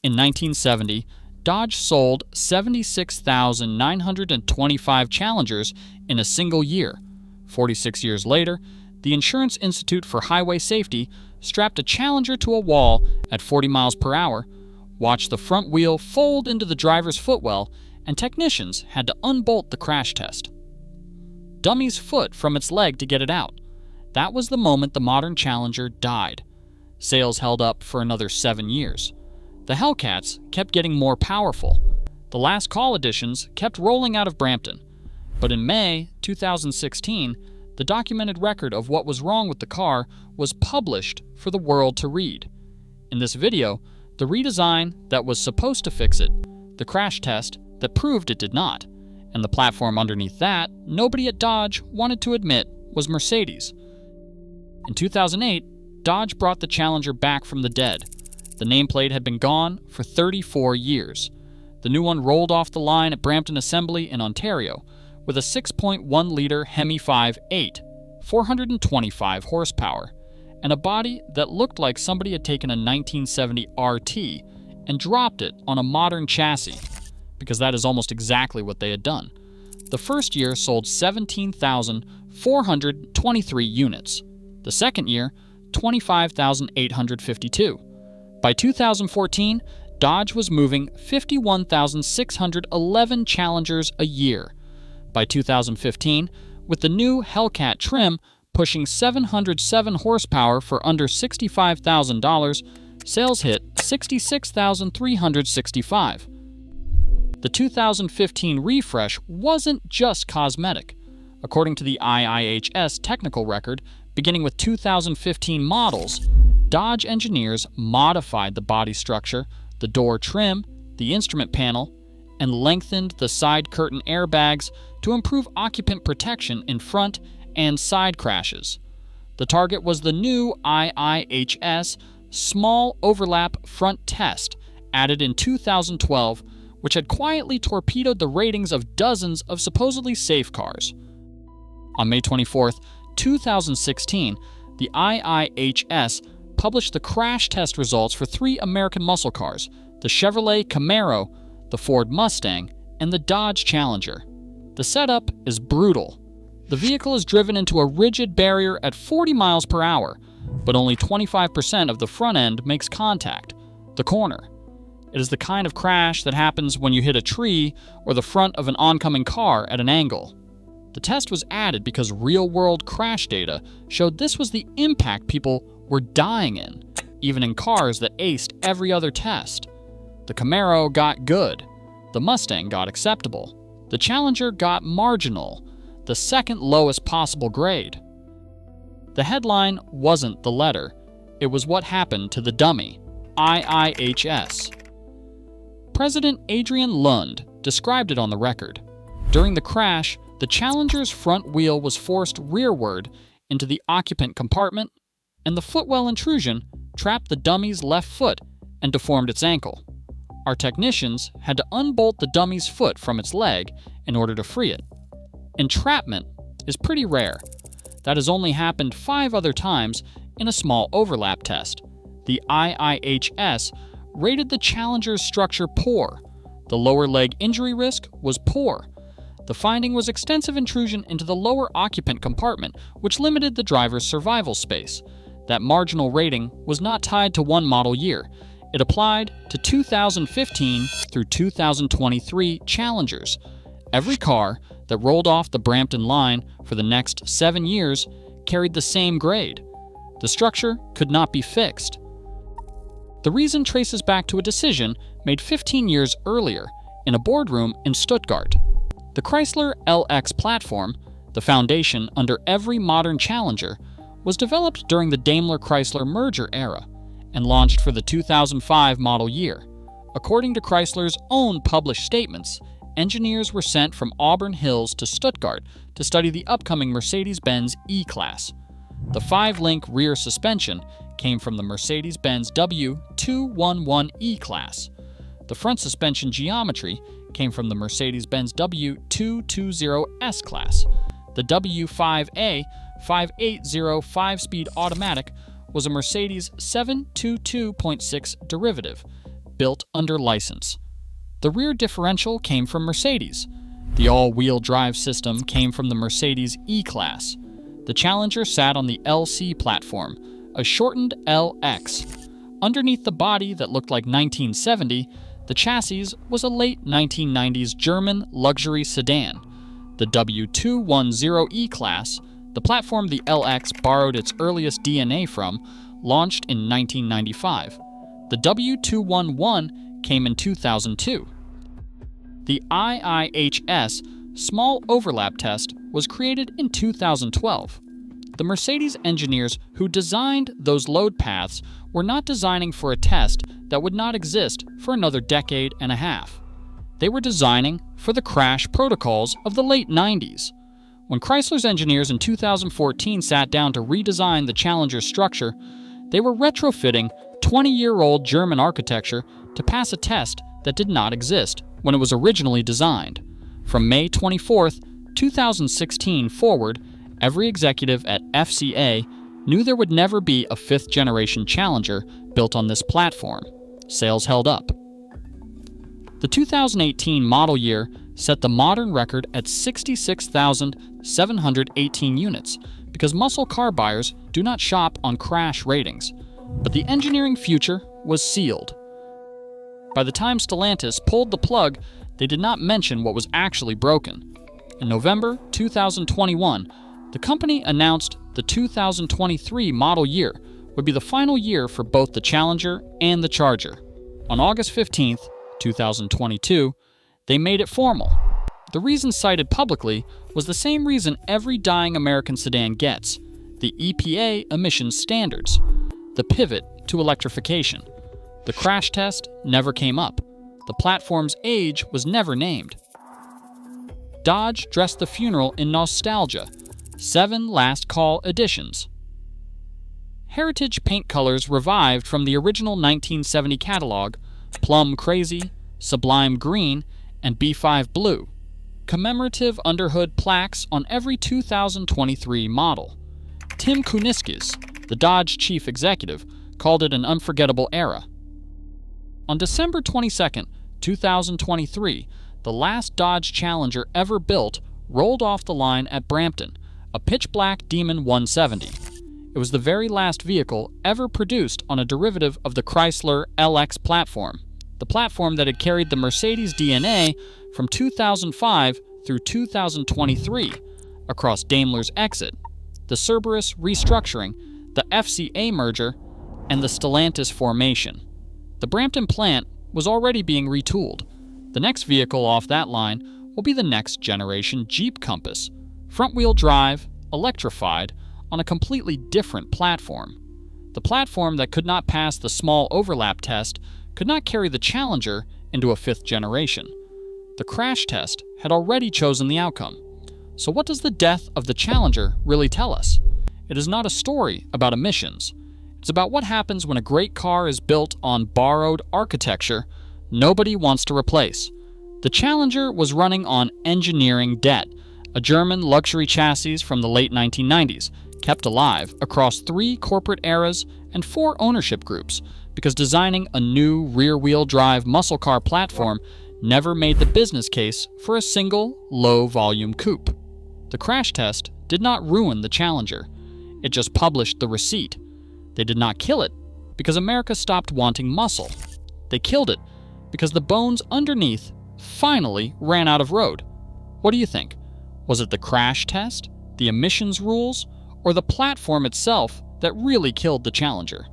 In 1970, Dodge sold 76,925 Challengers in a single year. 46 years later, the Insurance Institute for Highway Safety strapped a Challenger to a wall at 40 miles per hour, watched the front wheel fold into the driver's footwell, and technicians had to unbolt the crash test. Dummy's foot from its leg to get it out. That was the moment the modern Challenger died. Sales held up for another 7 years. The Hellcats kept getting more powerful. The last call editions kept rolling out of Brampton. But in May 2016, the documented record of what was wrong with the car was published for the world to read. In this video, the redesign that was supposed to fix it, the crash test that proved it did not, and the platform underneath that nobody at Dodge wanted to admit was Mercedes. In 2008, Dodge brought the Challenger back from the dead. The nameplate had been gone for 34 years. The new one rolled off the line at Brampton Assembly in Ontario with a 6.1-liter Hemi 5.8, 425 horsepower, and a body that looked like somebody had taken a 1970 RT and dropped it on a modern chassis, because that is almost exactly what they had done. The first year sold 17,423 units. The second year, 25,852. By 2014, Dodge was moving 51,611 Challengers a year. By 2015, with the new Hellcat trim pushing 707 horsepower for under $65,000, sales hit 66,365. The 2015 refresh wasn't just cosmetic. According to the IIHS technical record, beginning with 2015 models, Dodge engineers modified the body structure, the door trim, the instrument panel, and lengthened the side curtain airbags to improve occupant protection in front and side crashes. The target was the new IIHS Small Overlap Front Test, added in 2012, which had quietly torpedoed the ratings of dozens of supposedly safe cars. On May 24, 2016, the IIHS published the crash test results for 3 American muscle cars, the Chevrolet Camaro, the Ford Mustang, and the Dodge Challenger. The setup is brutal. The vehicle is driven into a rigid barrier at 40 miles per hour, but only 25% of the front end makes contact, the corner. It is the kind of crash that happens when you hit a tree or the front of an oncoming car at an angle. The test was added because real-world crash data showed this was the impact people were dying in, even in cars that aced every other test. The Camaro got good. The Mustang got acceptable. The Challenger got marginal, the second lowest possible grade. The headline wasn't the letter. It was what happened to the dummy, IIHS. President Adrian Lund described it on the record. During the crash, the Challenger's front wheel was forced rearward into the occupant compartment, and the footwell intrusion trapped the dummy's left foot and deformed its ankle. Our technicians had to unbolt the dummy's foot from its leg in order to free it. Entrapment is pretty rare. That has only happened 5 other times in a small overlap test. The IIHS rated the Challenger's structure poor. The lower leg injury risk was poor. The finding was extensive intrusion into the lower occupant compartment, which limited the driver's survival space. That marginal rating was not tied to one model year. It applied to 2015 through 2023 Challengers. Every car that rolled off the Brampton line for the next 7 years carried the same grade. The structure could not be fixed. The reason traces back to a decision made 15 years earlier in a boardroom in Stuttgart. The Chrysler LX platform, the foundation under every modern Challenger, was developed during the Daimler-Chrysler merger era and launched for the 2005 model year. According to Chrysler's own published statements, engineers were sent from Auburn Hills to Stuttgart to study the upcoming Mercedes-Benz E-Class. The 5-link rear suspension came from the Mercedes-Benz W211 E-Class. The front suspension geometry came from the Mercedes-Benz W220 S-Class. The W5A 580 5-speed automatic was a Mercedes 722.6 derivative, built under license. The rear differential came from Mercedes. The all-wheel drive system came from the Mercedes E-Class. The Challenger sat on the LC platform, a shortened LX. Underneath the body that looked like 1970, the chassis was a late 1990s German luxury sedan. The W210 E-Class, the platform the LX borrowed its earliest DNA from, launched in 1995. The W211 came in 2002. The IIHS Small Overlap Test was created in 2012. The Mercedes engineers who designed those load paths were not designing for a test that would not exist for another decade and a half. They were designing for the crash protocols of the late 90s. When Chrysler's engineers in 2014 sat down to redesign the Challenger's structure, they were retrofitting 20-year-old German architecture to pass a test that did not exist when it was originally designed. From May 24, 2016 forward, every executive at FCA knew there would never be a fifth-generation Challenger built on this platform. Sales held up. The 2018 model year set the modern record at 66,718 units because muscle car buyers do not shop on crash ratings. But the engineering future was sealed. By the time Stellantis pulled the plug, they did not mention what was actually broken. In November 2021, the company announced the 2023 model year would be the final year for both the Challenger and the Charger. On August 15, 2022, they made it formal. The reason cited publicly was the same reason every dying American sedan gets: the EPA emissions standards, the pivot to electrification. The crash test never came up. The platform's age was never named. Dodge dressed the funeral in nostalgia. 7 last call editions. Heritage paint colors revived from the original 1970 catalog: Plum Crazy, Sublime Green, and B5 Blue. Commemorative underhood plaques on every 2023 model. Tim Kuniskis, the Dodge chief executive, called it an unforgettable era. On December 22, 2023, the last Dodge Challenger ever built rolled off the line at Brampton, a pitch-black Demon 170. It was the very last vehicle ever produced on a derivative of the Chrysler LX platform, the platform that had carried the Mercedes DNA from 2005 through 2023 across Daimler's exit, the Cerberus restructuring, the FCA merger, and the Stellantis formation. The Brampton plant was already being retooled. The next vehicle off that line will be the next generation Jeep Compass, front-wheel drive, electrified, on a completely different platform. The platform that could not pass the small overlap test could not carry the Challenger into a fifth generation. The crash test had already chosen the outcome. So what does the death of the Challenger really tell us? It is not a story about emissions. It's about what happens when a great car is built on borrowed architecture nobody wants to replace. The Challenger was running on engineering debt, a German luxury chassis from the late 1990s, kept alive across 3 corporate eras and 4 ownership groups, because designing a new rear-wheel drive muscle car platform never made the business case for a single low-volume coupe. The crash test did not ruin the Challenger. It just published the receipt. They did not kill it because America stopped wanting muscle. They killed it because the bones underneath finally ran out of road. What do you think? Was it the crash test, the emissions rules, or the platform itself that really killed the Challenger?